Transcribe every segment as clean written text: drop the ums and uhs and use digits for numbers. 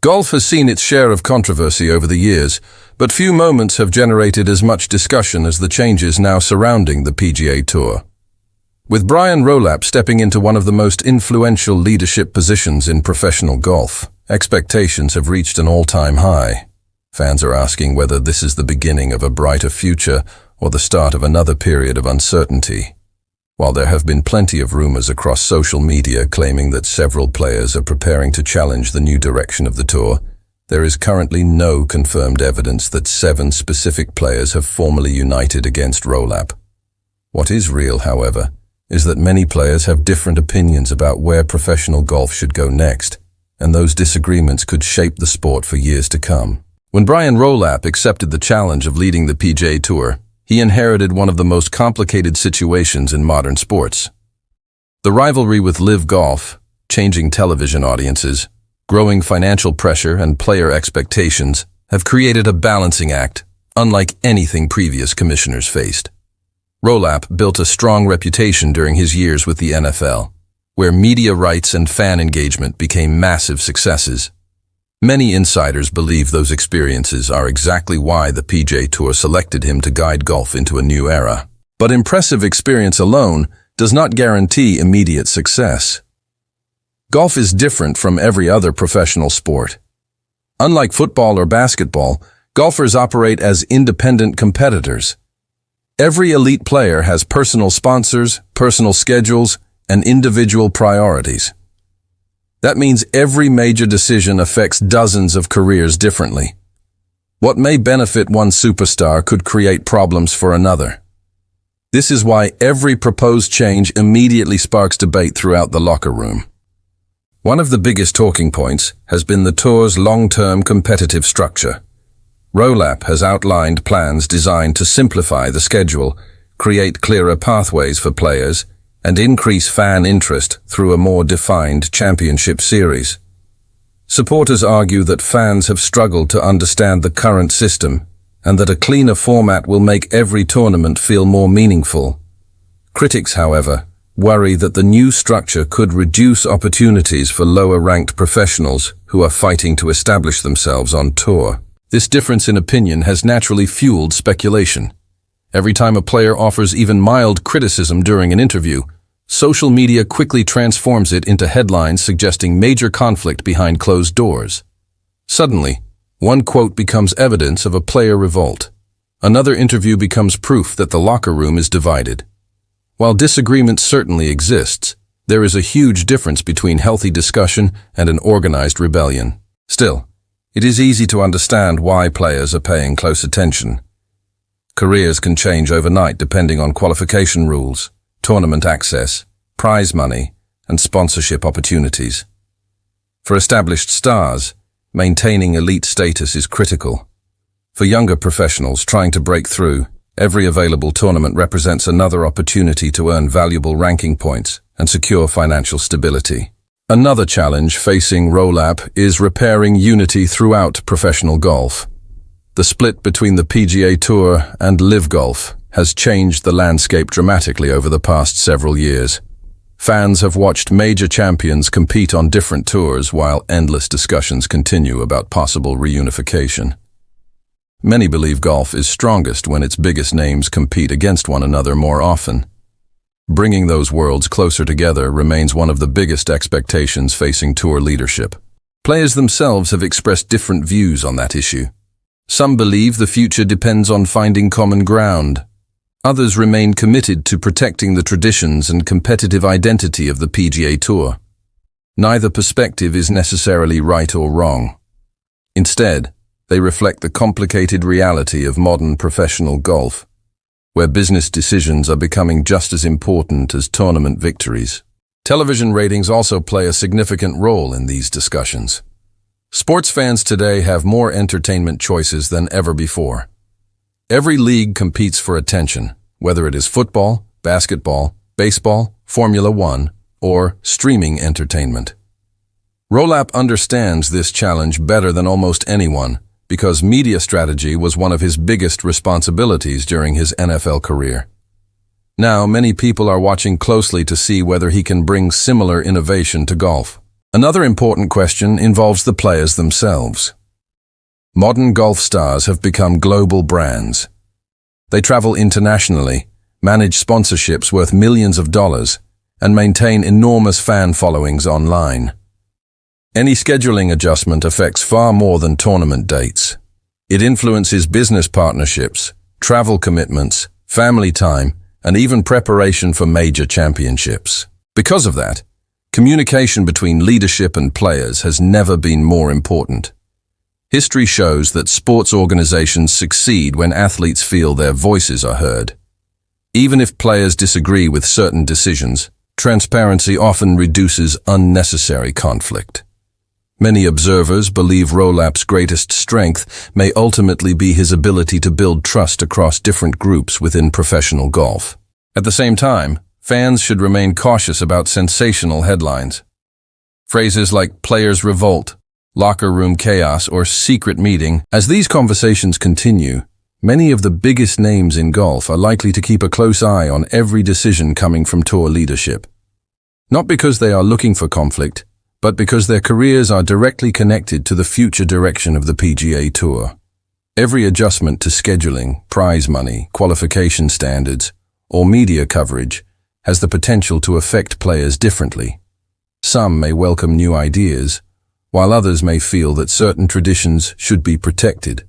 Golf has seen its share of controversy over the years, but few moments have generated as much discussion as the changes now surrounding the PGA Tour. With Brian Rolapp stepping into one of the most influential leadership positions in professional golf, expectations have reached an all-time high. Fans are asking whether this is the beginning of a brighter future or the start of another period of uncertainty. While there have been plenty of rumors across social media claiming that several players are preparing to challenge the new direction of the tour, there is currently no confirmed evidence that 7 specific players have formally united against Rolapp. What is real, however, is that many players have different opinions about where professional golf should go next, and those disagreements could shape the sport for years to come. When Brian Rolapp accepted the challenge of leading the PGA Tour, he inherited one of the most complicated situations in modern sports. The rivalry with LIV Golf, changing television audiences, growing financial pressure and player expectations have created a balancing act unlike anything previous commissioners faced. Rolapp built a strong reputation during his years with the NFL, where media rights and fan engagement became massive successes. Many insiders believe those experiences are exactly why the PGA Tour selected him to guide golf into a new era. But impressive experience alone does not guarantee immediate success. Golf is different from every other professional sport. Unlike football or basketball, golfers operate as independent competitors. Every elite player has personal sponsors, personal schedules, and individual priorities. That means every major decision affects dozens of careers differently. What may benefit one superstar could create problems for another. This is why every proposed change immediately sparks debate throughout the locker room. One of the biggest talking points has been the tour's long-term competitive structure. Rolapp has outlined plans designed to simplify the schedule, create clearer pathways for players, and increase fan interest through a more defined championship series. Supporters argue that fans have struggled to understand the current system and that a cleaner format will make every tournament feel more meaningful. Critics, however, worry that the new structure could reduce opportunities for lower-ranked professionals who are fighting to establish themselves on tour. This difference in opinion has naturally fueled speculation. Every time a player offers even mild criticism during an interview, social media quickly transforms it into headlines suggesting major conflict behind closed doors. Suddenly, one quote becomes evidence of a player revolt. Another interview becomes proof that the locker room is divided. While disagreement certainly exists, there is a huge difference between healthy discussion and an organized rebellion. Still, it is easy to understand why players are paying close attention. Careers can change overnight depending on qualification rules, tournament access, prize money, and sponsorship opportunities. For established stars, maintaining elite status is critical. For younger professionals trying to break through, every available tournament represents another opportunity to earn valuable ranking points and secure financial stability. Another challenge facing Rolapp is repairing unity throughout professional golf. The split between the PGA Tour and LIV Golf has changed the landscape dramatically over the past several years. Fans have watched major champions compete on different tours while endless discussions continue about possible reunification. Many believe golf is strongest when its biggest names compete against one another more often. Bringing those worlds closer together remains one of the biggest expectations facing tour leadership. Players themselves have expressed different views on that issue. Some believe the future depends on finding common ground. Others remain committed to protecting the traditions and competitive identity of the PGA Tour. Neither perspective is necessarily right or wrong. Instead, they reflect the complicated reality of modern professional golf, where business decisions are becoming just as important as tournament victories. Television ratings also play a significant role in these discussions. Sports fans today have more entertainment choices than ever before. Every league competes for attention, whether it is football, basketball, baseball, Formula One, or streaming entertainment. Rolapp understands this challenge better than almost anyone because media strategy was one of his biggest responsibilities during his NFL career. Now, many people are watching closely to see whether he can bring similar innovation to golf. Another important question involves the players themselves. Modern golf stars have become global brands. They travel internationally, manage sponsorships worth millions of dollars, and maintain enormous fan followings online. Any scheduling adjustment affects far more than tournament dates. It influences business partnerships, travel commitments, family time, and even preparation for major championships. Because of that, communication between leadership and players has never been more important. History shows that sports organizations succeed when athletes feel their voices are heard. Even if players disagree with certain decisions, transparency often reduces unnecessary conflict. Many observers believe Rolapp's greatest strength may ultimately be his ability to build trust across different groups within professional golf. At the same time, fans should remain cautious about sensational headlines. Phrases like players' revolt, locker room chaos, or secret meeting. As these conversations continue, many of the biggest names in golf are likely to keep a close eye on every decision coming from tour leadership. Not because they are looking for conflict, but because their careers are directly connected to the future direction of the PGA Tour. Every adjustment to scheduling, prize money, qualification standards, or media coverage has the potential to affect players differently. Some may welcome new ideas, while others may feel that certain traditions should be protected.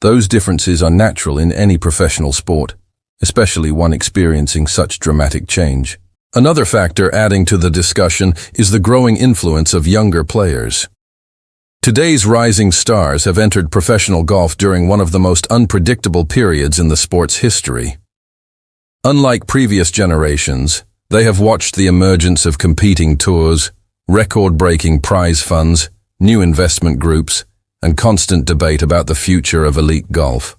Those differences are natural in any professional sport, especially one experiencing such dramatic change. Another factor adding to the discussion is the growing influence of younger players. Today's rising stars have entered professional golf during one of the most unpredictable periods in the sport's history. Unlike previous generations, they have watched the emergence of competing tours, record-breaking prize funds, new investment groups, and constant debate about the future of elite golf.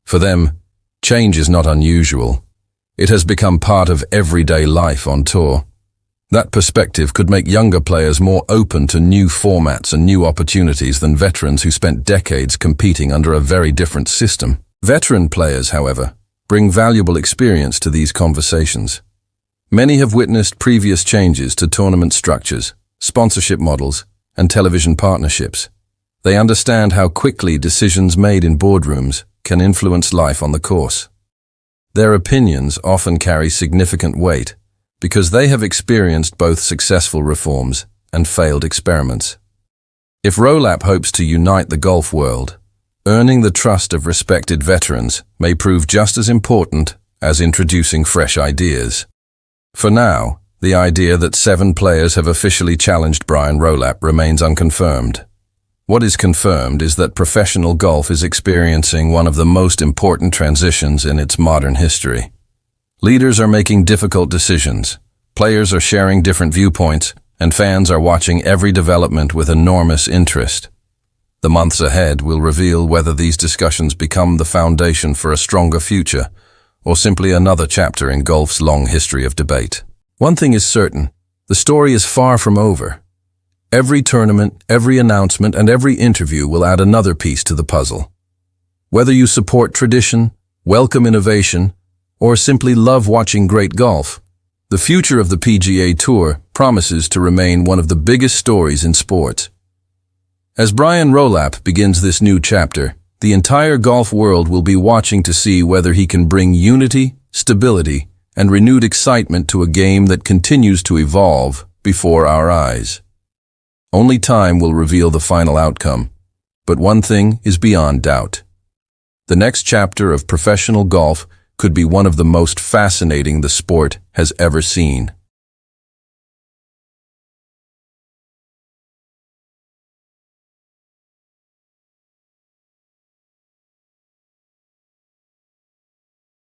For them, change is not unusual. It has become part of everyday life on tour. That perspective could make younger players more open to new formats and new opportunities than veterans who spent decades competing under a very different system. Veteran players, however, bring valuable experience to these conversations. Many have witnessed previous changes to tournament structures, sponsorship models, and television partnerships. They understand how quickly decisions made in boardrooms can influence life on the course. Their opinions often carry significant weight because they have experienced both successful reforms and failed experiments. If Rolapp hopes to unite the golf world, earning the trust of respected veterans may prove just as important as introducing fresh ideas. For now, the idea that 7 players have officially challenged Brian Rolapp remains unconfirmed. What is confirmed is that professional golf is experiencing one of the most important transitions in its modern history. Leaders are making difficult decisions, players are sharing different viewpoints, and fans are watching every development with enormous interest. The months ahead will reveal whether these discussions become the foundation for a stronger future, or simply another chapter in golf's long history of debate. One thing is certain, the story is far from over. Every tournament, every announcement, and every interview will add another piece to the puzzle. Whether you support tradition, welcome innovation, or simply love watching great golf, the future of the PGA Tour promises to remain one of the biggest stories in sports. As Brian Rolapp begins this new chapter, the entire golf world will be watching to see whether he can bring unity, stability, and renewed excitement to a game that continues to evolve before our eyes. Only time will reveal the final outcome, but one thing is beyond doubt. The next chapter of professional golf could be one of the most fascinating the sport has ever seen.